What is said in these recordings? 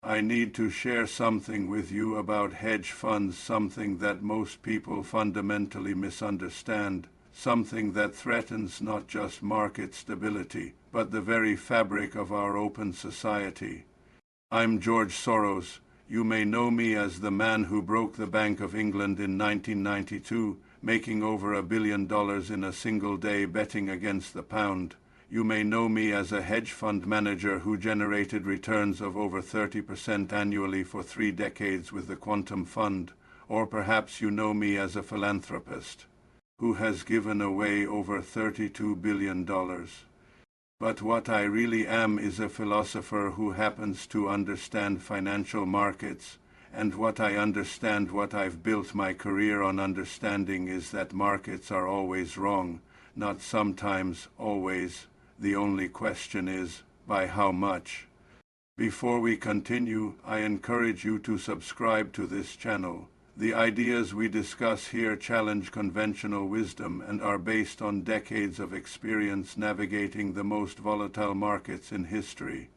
I need to share something with you about hedge funds, something that most people fundamentally misunderstand, something that threatens not just market stability, but the very fabric of our open society. I'm George Soros. You may know me as the man who broke the Bank of England in 1992, making over $1 billion in a single day betting against the pound. You may know me as a hedge fund manager who generated returns of over 30% annually for 3 decades with the Quantum Fund. Or perhaps you know me as a philanthropist who has given away over $32 billion. But what I really am is a philosopher who happens to understand financial markets, and what I understand, what I've built my career on understanding, is that markets are always wrong, not sometimes, always. The only question is, by how much? Before we continue, I encourage you to subscribe to this channel. The ideas we discuss here challenge conventional wisdom and are based on decades of experience navigating the most volatile markets in history.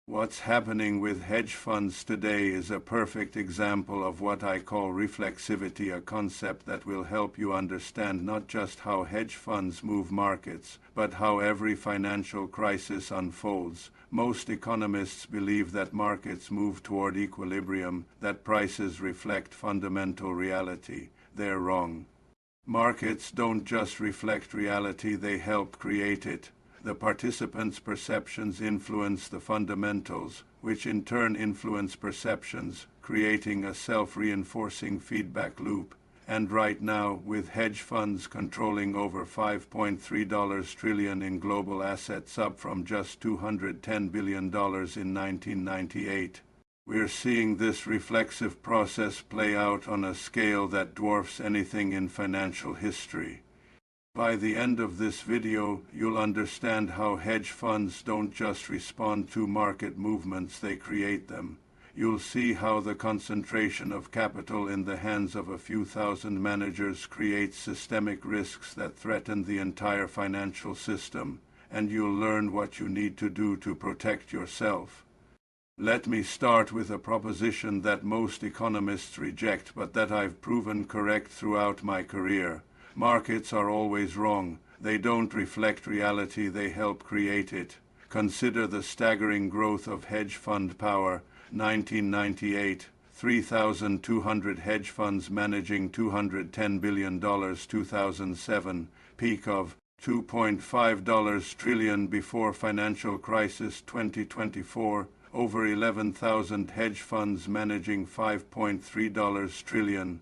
What's happening with hedge funds today is a perfect example of what I call reflexivity, a concept that will help you understand not just how hedge funds move markets, but how every financial crisis unfolds. Most economists believe that markets move toward equilibrium, that prices reflect fundamental reality. They're wrong. Markets don't just reflect reality, they help create it. The participants' perceptions influence the fundamentals, which in turn influence perceptions, creating a self-reinforcing feedback loop. And right now, with hedge funds controlling over $5.3 trillion in global assets, up from just $210 billion in 1998, we're seeing this reflexive process play out on a scale that dwarfs anything in financial history. By the end of this video, you'll understand how hedge funds don't just respond to market movements, they create them. You'll see how the concentration of capital in the hands of a few thousand managers creates systemic risks that threaten the entire financial system, and you'll learn what you need to do to protect yourself. Let me start with a proposition that most economists reject, but that I've proven correct throughout my career. Markets are always wrong. They don't reflect reality, they help create it. Consider the staggering growth of hedge fund power. 1998, 3,200 hedge funds managing $210 billion. 2007, peak of $2.5 trillion before financial crisis. 2024, over 11,000 hedge funds managing $5.3 trillion.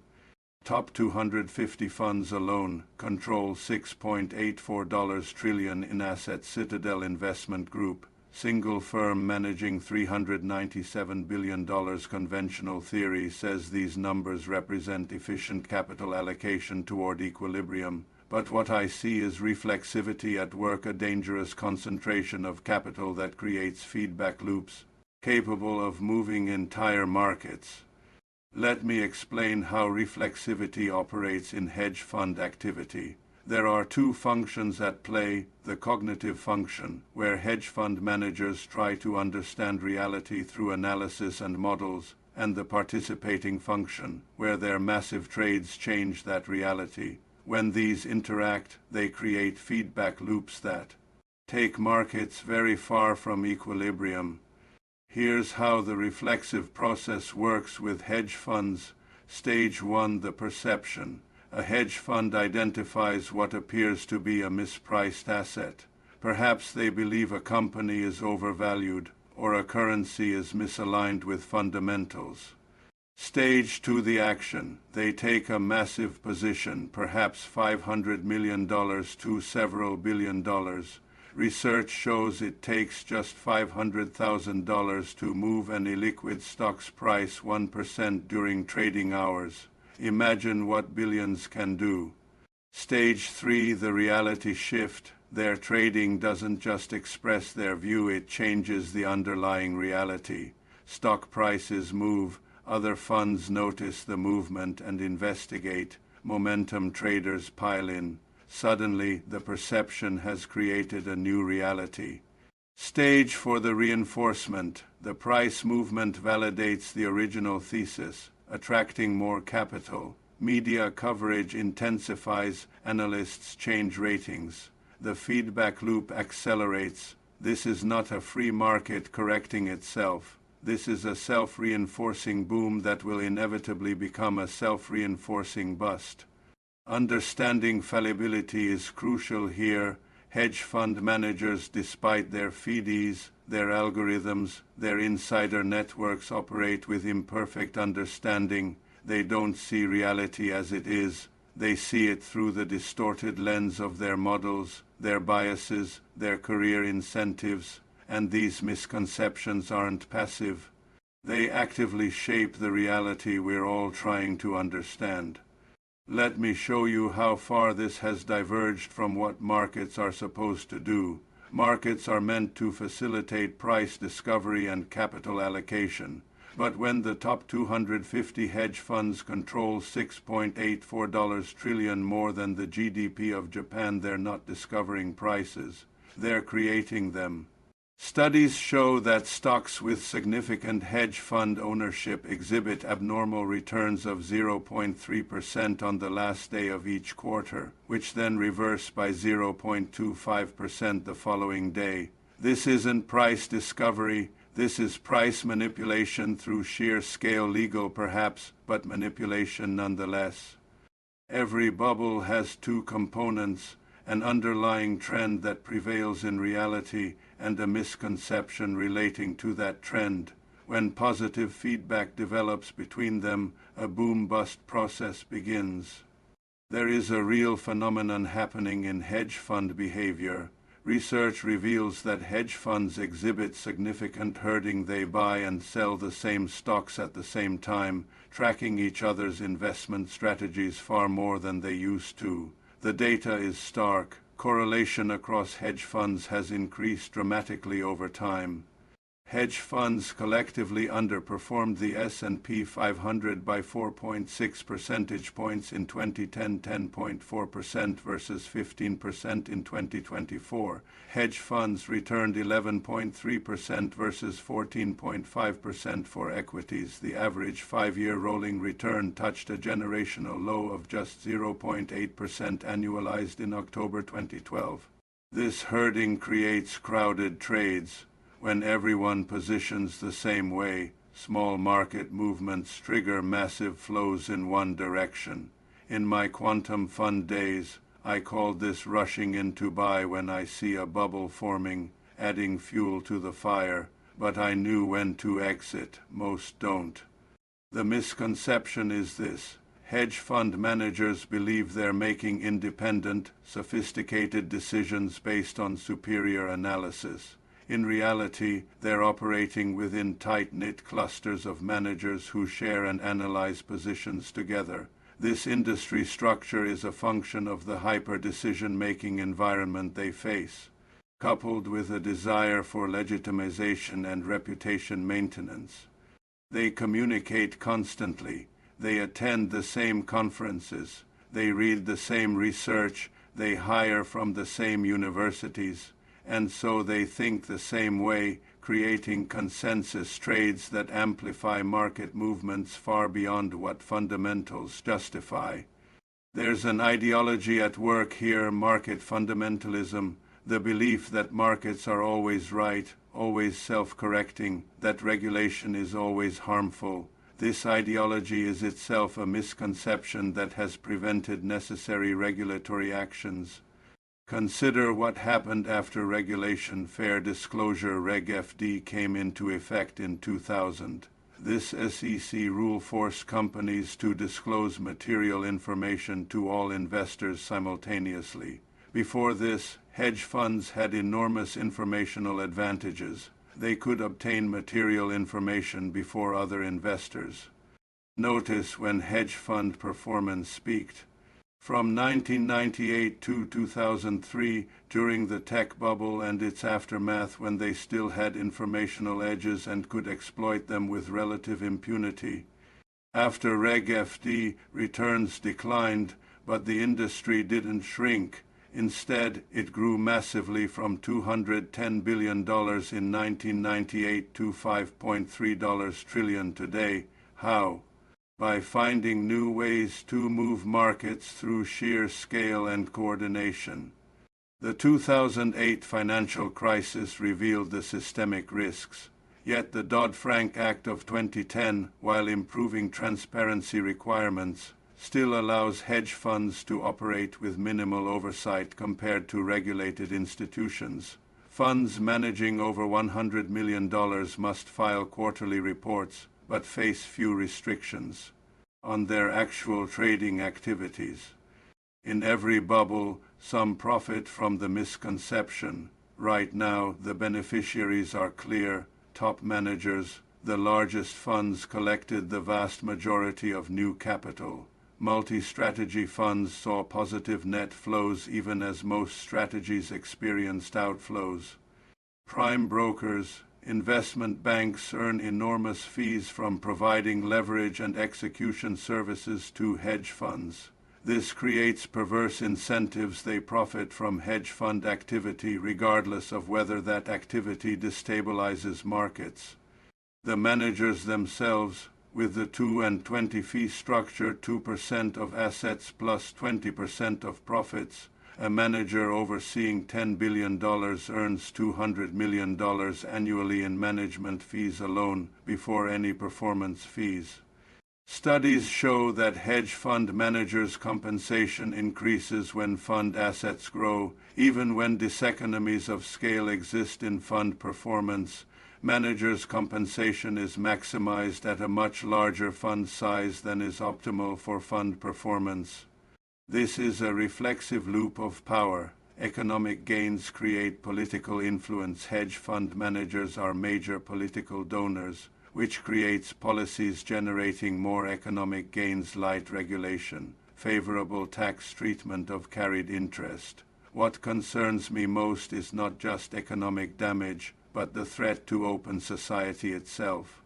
Top 250 funds alone control $6.84 trillion in assets. Citadel Investment Group, single firm managing $397 billion. Conventional theory says these numbers represent efficient capital allocation toward equilibrium, but what I see is reflexivity at work, a dangerous concentration of capital that creates feedback loops capable of moving entire markets. Let me explain how reflexivity operates in hedge fund activity. There are 2 functions at play: the cognitive function, where hedge fund managers try to understand reality through analysis and models, and the participating function, where their massive trades change that reality. When these interact, they create feedback loops that take markets very far from equilibrium. Here's how the reflexive process works with hedge funds. Stage 1, the perception. A hedge fund identifies what appears to be a mispriced asset. Perhaps they believe a company is overvalued, or a currency is misaligned with fundamentals. Stage 2, the action. They take a massive position, perhaps $500 million to several billion dollars. Research shows it takes just $500,000 to move an illiquid stock's price 1% during trading hours. Imagine what billions can do. Stage 3, the reality shift. Their trading doesn't just express their view, it changes the underlying reality. Stock prices move, other funds notice the movement and investigate. Momentum traders pile in. Suddenly, the perception has created a new reality. Stage for the reinforcement. The price movement validates the original thesis, attracting more capital. Media coverage intensifies, analysts change ratings. The feedback loop accelerates. This is not a free market correcting itself. This is a self-reinforcing boom that will inevitably become a self-reinforcing bust. Understanding fallibility is crucial here. Hedge fund managers, despite their fees, their algorithms, their insider networks, operate with imperfect understanding. They don't see reality as it is. They see it through the distorted lens of their models, their biases, their career incentives, and these misconceptions aren't passive. They actively shape the reality we're all trying to understand. Let me show you how far this has diverged from what markets are supposed to do. Markets are meant to facilitate price discovery and capital allocation. But when the top 250 hedge funds control $6.84 trillion more than the GDP of Japan, they're not discovering prices. They're creating them. Studies show that stocks with significant hedge fund ownership exhibit abnormal returns of 0.3% on the last day of each quarter, which then reverse by 0.25% the following day. This isn't price discovery. This is price manipulation through sheer scale, legal perhaps, but manipulation nonetheless. Every bubble has two components: an underlying trend that prevails in reality and a misconception relating to that trend. When positive feedback develops between them, a boom-bust process begins. There is a real phenomenon happening in hedge fund behavior. Research reveals that hedge funds exhibit significant herding. They buy and sell the same stocks at the same time, tracking each other's investment strategies far more than they used to. The data is stark. Correlation across hedge funds has increased dramatically over time. Hedge funds collectively underperformed the S&P 500 by 4.6 percentage points in 2010, 10.4% versus 15% in 2024. Hedge funds returned 11.3% versus 14.5% for equities. The average 5-year rolling return touched a generational low of just 0.8% annualized in October 2012. This herding creates crowded trades. When everyone positions the same way, small market movements trigger massive flows in one direction. In my quantum fund days, I called this rushing in to buy when I see a bubble forming, adding fuel to the fire, but I knew when to exit. Most don't. The misconception is this: hedge fund managers believe they're making independent, sophisticated decisions based on superior analysis. In reality, they're operating within tight-knit clusters of managers who share and analyze positions together. This industry structure is a function of the hyper-decision-making environment they face, coupled with a desire for legitimization and reputation maintenance. They communicate constantly. They attend the same conferences. They read the same research. They hire from the same universities. And so they think the same way, creating consensus trades that amplify market movements far beyond what fundamentals justify. There's an ideology at work here: market fundamentalism, the belief that markets are always right, always self-correcting, that regulation is always harmful. This ideology is itself a misconception that has prevented necessary regulatory actions. Consider what happened after regulation. Fair disclosure Reg FD came into effect in 2000. This SEC rule forced companies to disclose material information to all investors simultaneously. Before this, hedge funds had enormous informational advantages. They could obtain material information before other investors. Notice when hedge fund performance peaked. From 1998 to 2003, during the tech bubble and its aftermath, when they still had informational edges and could exploit them with relative impunity. After Reg FD, returns declined, but the industry didn't shrink. Instead, it grew massively from $210 billion in 1998 to $5.3 trillion today. How? By finding new ways to move markets through sheer scale and coordination. The 2008 financial crisis revealed the systemic risks. Yet the Dodd-Frank Act of 2010, while improving transparency requirements, still allows hedge funds to operate with minimal oversight compared to regulated institutions. Funds managing over $100 million must file quarterly reports, but face few restrictions on their actual trading activities. In every bubble, some profit from the misconception. Right now, the beneficiaries are clear. Top managers, the largest funds collected the vast majority of new capital. Multi-strategy funds saw positive net flows even as most strategies experienced outflows. Prime brokers, investment banks earn enormous fees from providing leverage and execution services to hedge funds. This creates perverse incentives. They profit from hedge fund activity regardless of whether that activity destabilizes markets. The managers themselves, with the 2 and 20 fee structure, 2% of assets plus 20% of profits, a manager overseeing $10 billion earns $200 million annually in management fees alone, before any performance fees. Studies show that hedge fund managers' compensation increases when fund assets grow. Even when diseconomies of scale exist in fund performance, managers' compensation is maximized at a much larger fund size than is optimal for fund performance. This is a reflexive loop of power. Economic gains create political influence. Hedge fund managers are major political donors, which creates policies generating more economic gains. Light regulation, favorable tax treatment of carried interest. What concerns me most is not just economic damage, but the threat to open society itself.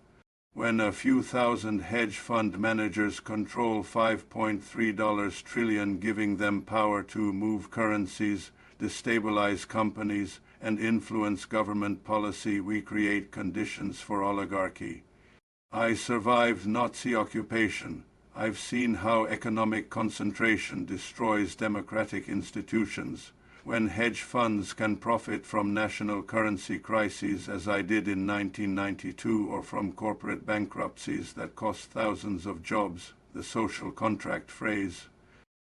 When a few thousand hedge fund managers control $5.3 trillion, giving them power to move currencies, destabilize companies, and influence government policy, we create conditions for oligarchy. I survived Nazi occupation. I've seen how economic concentration destroys democratic institutions. When hedge funds can profit from national currency crises, as I did in 1992, or from corporate bankruptcies that cost thousands of jobs, the social contract phrase.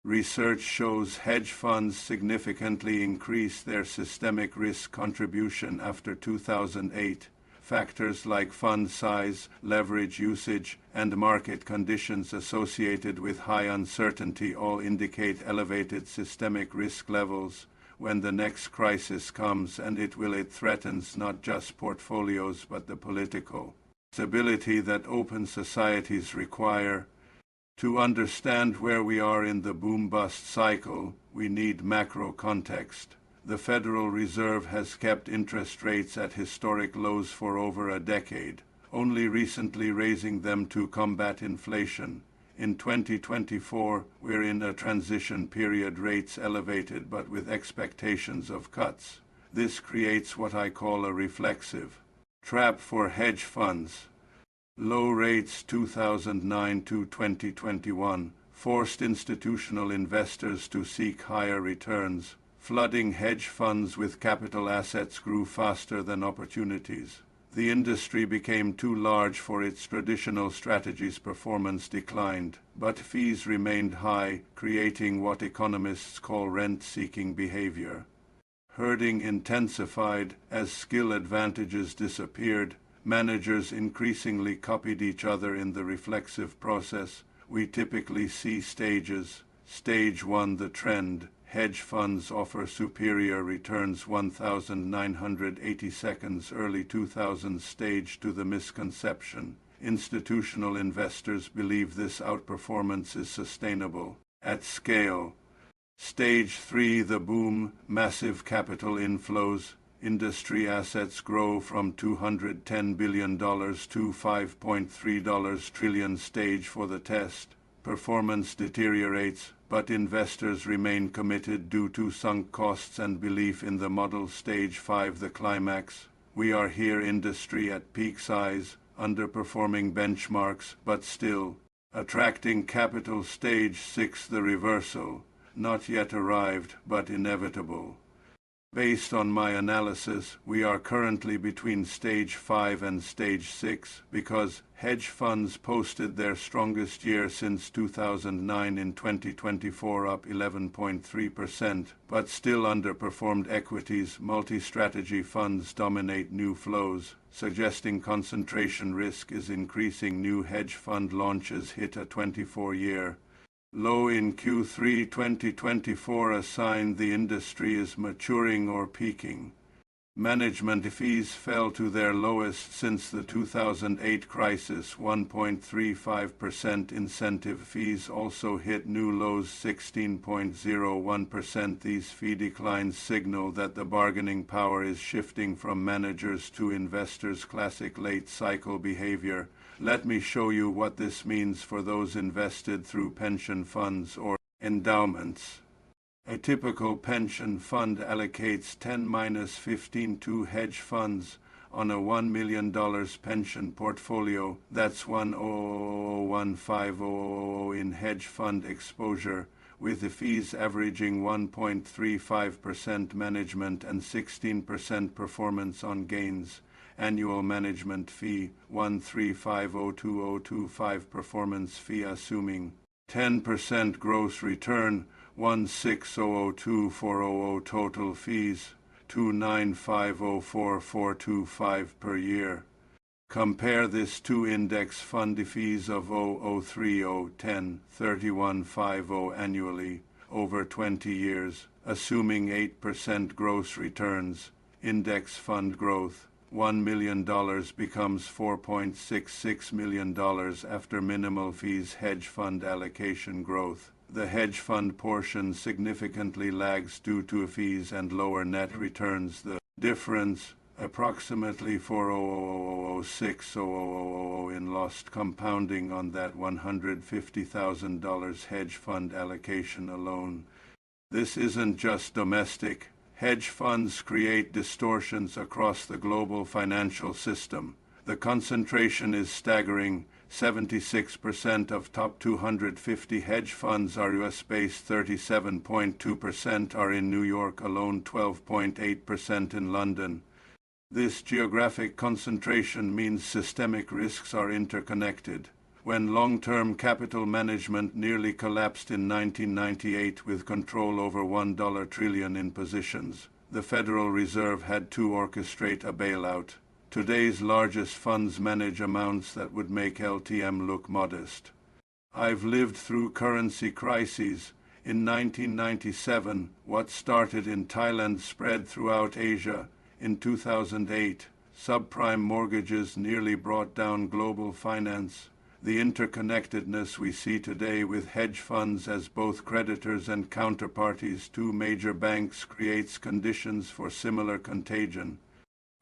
Research shows hedge funds significantly increase their systemic risk contribution after 2008. Factors like fund size, leverage usage, and market conditions associated with high uncertainty all indicate elevated systemic risk levels. When the next crisis comes, and it will, it threatens not just portfolios but the political stability that open societies require. To understand where we are in the boom-bust cycle, we need macro context. The Federal Reserve has kept interest rates at historic lows for over a decade, only recently raising them to combat inflation. In 2024, we're in a transition period, rates elevated but with expectations of cuts. This creates what I call a reflexive trap for hedge funds. Low rates 2009 to 2021 forced institutional investors to seek higher returns. Flooding hedge funds with capital assets grew faster than opportunities. The industry became too large for its traditional strategies. Performance declined, but fees remained high, creating what economists call rent-seeking behavior. Herding intensified as skill advantages disappeared. Managers increasingly copied each other in the reflexive process. We typically see stages. Stage 1, the trend. Hedge funds offer superior returns. 1980 seconds. Early 2000s. Stage 2, the misconception. Institutional investors believe this outperformance is sustainable at scale. Stage 3, the boom. Massive capital inflows. Industry assets grow from $210 billion to $5.3 trillion. Stage 4, the test. performance deteriorates, but investors remain committed due to sunk costs and belief in the model. Stage 5, the climax. We are here, industry at peak size, underperforming benchmarks, but still attracting capital. Stage 6, the reversal. Not yet arrived, but inevitable. Based on my analysis, we are currently between stage 5 and stage 6 because hedge funds posted their strongest year since 2009 in 2024, up 11.3%, but still underperformed equities. Multi-strategy funds dominate new flows, suggesting concentration risk is increasing. New hedge fund launches hit a 24-year low in Q3 2024, a sign the industry is maturing or peaking. Management fees fell to their lowest since the 2008 crisis, 1.35%. Incentive fees also hit new lows, 16.01%. These fee declines signal that the bargaining power is shifting from managers to investors. Classic late cycle behavior. Let me show you what this means for those invested through pension funds or endowments. A typical pension fund allocates 10-15 to hedge funds on a $1 million pension portfolio. That's 100,150 in hedge fund exposure, with the fees averaging 1.35% management and 16% performance on gains. Annual management fee 135,02025, performance fee assuming 10% gross return 160,02400, total fees 295,04425 per year. Compare this to index fund fees of 0,03010 3150 annually over 20 years, assuming 8% gross returns. Index fund growth $1 million becomes $4.66 million after minimal fees. Hedge fund allocation growth. The hedge fund portion significantly lags due to fees and lower net returns. The difference, approximately $4,006,000 in lost compounding on that $150,000 hedge fund allocation alone. This isn't just domestic. Hedge funds create distortions across the global financial system. The concentration is staggering. 76% of top 250 hedge funds are US-based, 37.2% are in New York alone, 12.8% in London. This geographic concentration means systemic risks are interconnected. When long-term capital management nearly collapsed in 1998 with control over $1 trillion in positions, the Federal Reserve had to orchestrate a bailout. Today's largest funds manage amounts that would make LTM look modest. I've lived through currency crises. In 1997, what started in Thailand spread throughout Asia. In 2008, subprime mortgages nearly brought down global finance. The interconnectedness we see today with hedge funds as both creditors and counterparties to major banks creates conditions for similar contagion.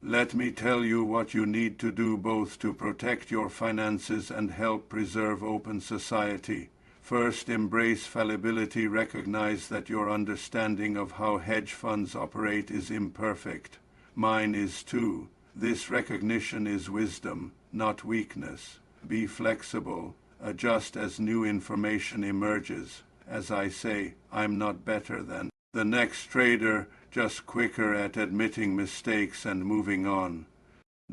Let me tell you what you need to do both to protect your finances and help preserve open society. First, embrace fallibility. Recognize that your understanding of how hedge funds operate is imperfect. Mine is too. This recognition is wisdom, not weakness. Be flexible. Adjust as new information emerges. As I say, I'm not better than the next trader, just quicker at admitting mistakes and moving on.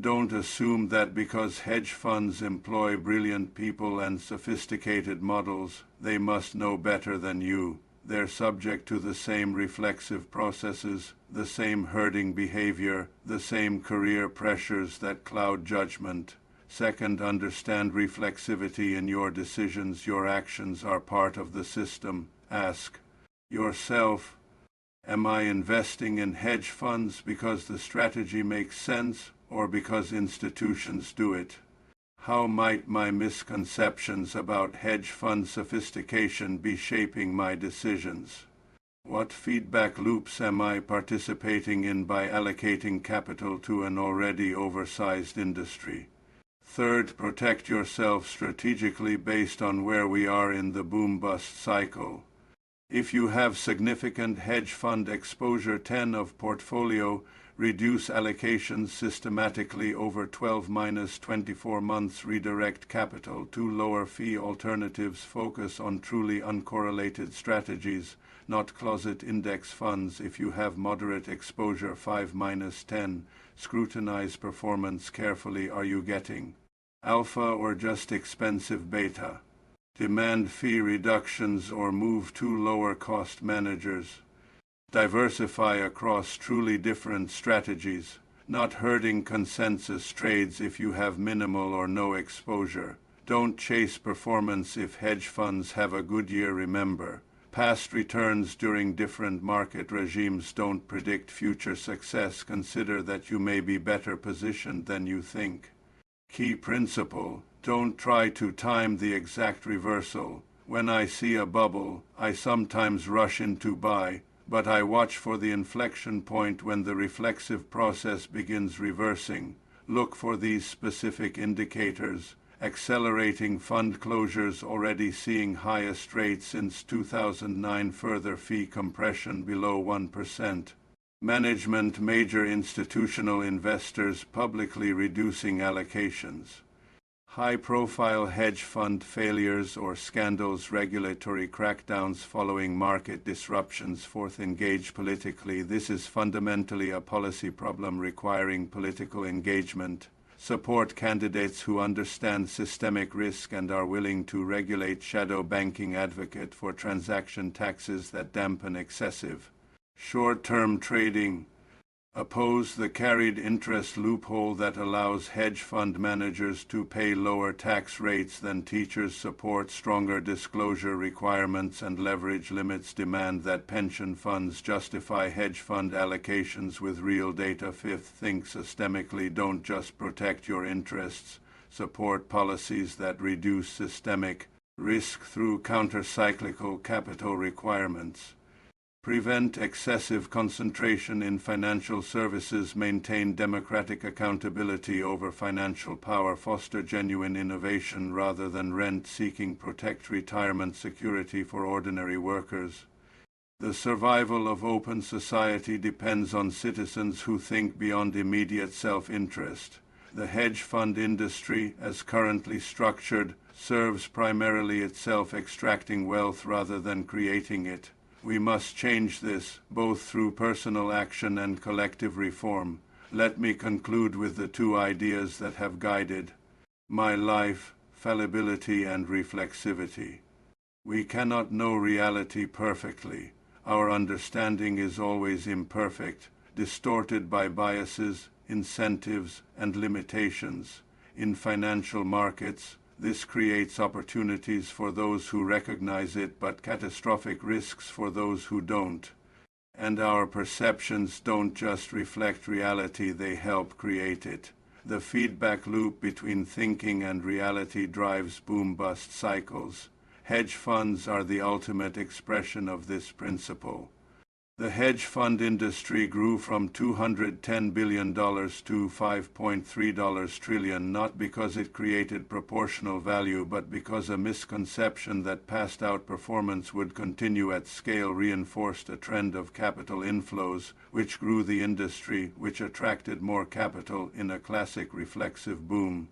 Don't assume that because hedge funds employ brilliant people and sophisticated models, they must know better than you. They're subject to the same reflexive processes, the same herding behavior, the same career pressures that cloud judgment. Second, understand reflexivity in your decisions. Your actions are part of the system. Ask yourself, am I investing in hedge funds because the strategy makes sense or because institutions do it? How might my misconceptions about hedge fund sophistication be shaping my decisions? What feedback loops am I participating in by allocating capital to an already oversized industry? Third, protect yourself strategically based on where we are in the boom-bust cycle. If you have significant hedge fund exposure, 10 of portfolio, reduce allocations systematically over 12-24 months, redirect capital to lower fee alternatives, focus on truly uncorrelated strategies, not closet index funds. If you have moderate exposure, 5-10, scrutinize performance carefully. Are you getting alpha or just expensive beta? Demand fee reductions or move to lower cost managers. Diversify across truly different strategies, not herding consensus trades if you have minimal or no exposure. Don't chase performance if hedge funds have a good year. Remember, past returns during different market regimes don't predict future success. Consider that you may be better positioned than you think. Key principle: don't try to time the exact reversal. When I see a bubble, I sometimes rush in to buy, but I watch for the inflection point when the reflexive process begins reversing. Look for these specific indicators. Accelerating fund closures, already seeing highest rates since 2009, further fee compression below 1%. Management, major institutional investors publicly reducing allocations. High-profile hedge fund failures or scandals, regulatory crackdowns following market disruptions. Fourth, engage politically. This is fundamentally a policy problem requiring political engagement. Support candidates who understand systemic risk and are willing to regulate. Shadow banking. Advocate for transaction taxes that dampen excessive short-term trading. Oppose the carried interest loophole that allows hedge fund managers to pay lower tax rates than teachers. Support stronger disclosure requirements and leverage limits. Demand that pension funds justify hedge fund allocations with real data. Fifth, think systemically. Don't just protect your interests. Support policies that reduce systemic risk through counter-cyclical capital requirements. Prevent excessive concentration in financial services. Maintain democratic accountability over financial power. Foster genuine innovation rather than rent-seeking. Protect retirement security for ordinary workers. The survival of open society depends on citizens who think beyond immediate self-interest. The hedge fund industry, as currently structured, serves primarily itself, extracting wealth rather than creating it. We must change this, both through personal action and collective reform. Let me conclude with the two ideas that have guided my life: fallibility and reflexivity. We cannot know reality perfectly. Our understanding is always imperfect, distorted by biases, incentives, and limitations. In financial markets, this creates opportunities for those who recognize it, but catastrophic risks for those who don't. And our perceptions don't just reflect reality, they help create it. The feedback loop between thinking and reality drives boom-bust cycles. Hedge funds are the ultimate expression of this principle. The hedge fund industry grew from $210 billion to $5.3 trillion, not because it created proportional value, but because a misconception that past outperformance would continue at scale reinforced a trend of capital inflows, which grew the industry, which attracted more capital in a classic reflexive boom.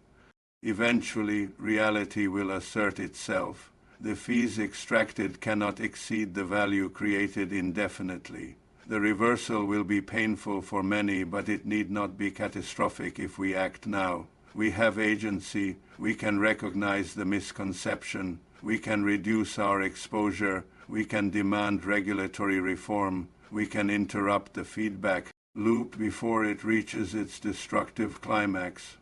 Eventually, reality will assert itself. The fees extracted cannot exceed the value created indefinitely. The reversal will be painful for many, but it need not be catastrophic if we act now. We have agency, we can recognize the misconception, we can reduce our exposure, we can demand regulatory reform, we can interrupt the feedback loop before it reaches its destructive climax.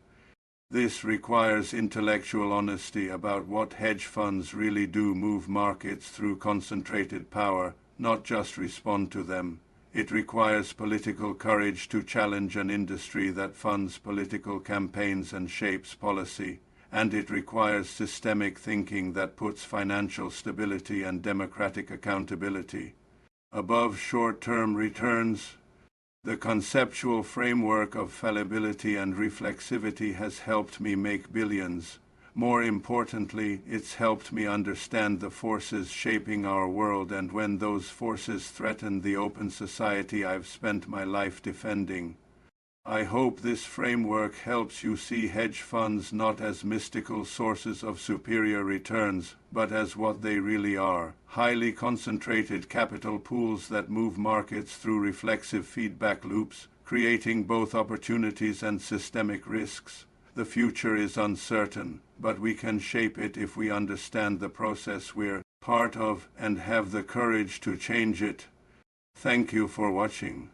This requires intellectual honesty about what hedge funds really do: move markets through concentrated power, not just respond to them. It requires political courage to challenge an industry that funds political campaigns and shapes policy. And it requires systemic thinking that puts financial stability and democratic accountability above short-term returns. The conceptual framework of fallibility and reflexivity has helped me make billions. More importantly, it's helped me understand the forces shaping our world, and when those forces threaten the open society I've spent my life defending. I hope this framework helps you see hedge funds not as mystical sources of superior returns, but as what they really are: highly concentrated capital pools that move markets through reflexive feedback loops, creating both opportunities and systemic risks. The future is uncertain, but we can shape it if we understand the process we're part of and have the courage to change it. Thank you for watching.